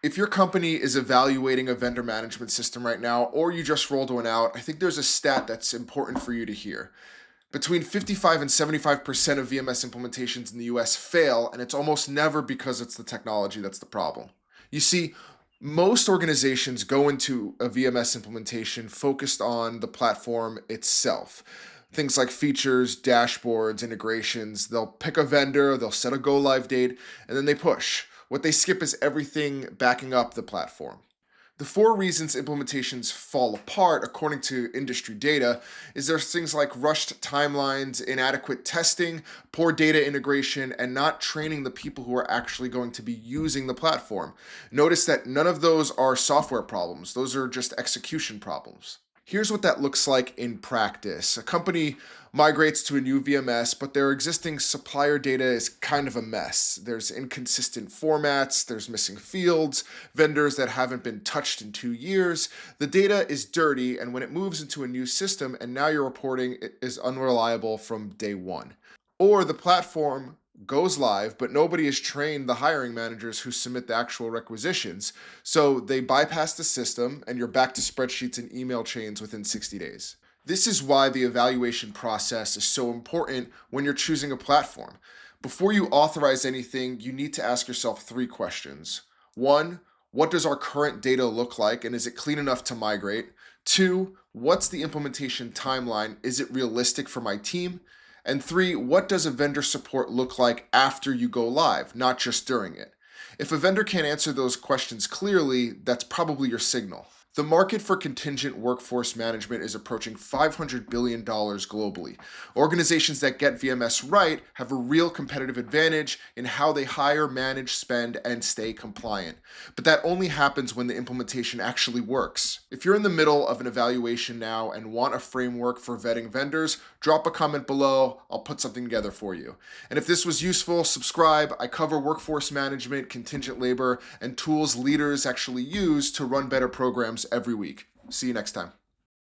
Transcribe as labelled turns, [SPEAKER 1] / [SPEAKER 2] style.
[SPEAKER 1] If your company is evaluating a vendor management system right now, or you just rolled one out, I think there's a stat that's important for you to hear. Between 55 and 75% of VMS implementations in the US fail, and it's almost never because it's the technology that's the problem. You see, most organizations go into a VMS implementation focused on the platform itself. Things like features, dashboards, integrations. They'll pick a vendor, they'll set a go live date, and then they push. What they skip is everything backing up the platform. The four reasons implementations fall apart, according to industry data, is there's things like rushed timelines, inadequate testing, poor data integration, and not training the people who are actually going to be using the platform. Notice that none of those are software problems, those are just execution problems. Here's what that looks like in practice. A company migrates to a new VMS, but their existing supplier data is kind of a mess. There's inconsistent formats, there's missing fields, vendors that haven't been touched in 2 years. The data is dirty, and when it moves into a new system and now your reporting is unreliable from day one. Or the platform goes live, but nobody has trained the hiring managers who submit the actual requisitions. So they bypass the system and you're back to spreadsheets and email chains within 60 days. This is why the evaluation process is so important when you're choosing a platform. Before you authorize anything, you need to ask yourself three questions. One, what does our current data look like and is it clean enough to migrate? Two, what's the implementation timeline? Is it realistic for my team? And three, what does a vendor support look like after you go live, not just during it? If a vendor can't answer those questions clearly, that's probably your signal. The market for contingent workforce management is approaching $500 billion globally. Organizations that get VMS right have a real competitive advantage in how they hire, manage, spend, and stay compliant. But that only happens when the implementation actually works. If you're in the middle of an evaluation now and want a framework for vetting vendors, drop a comment below. I'll put something together for you. And if this was useful, subscribe. I cover workforce management, contingent labor, and tools leaders actually use to run better programs every week. See you next time.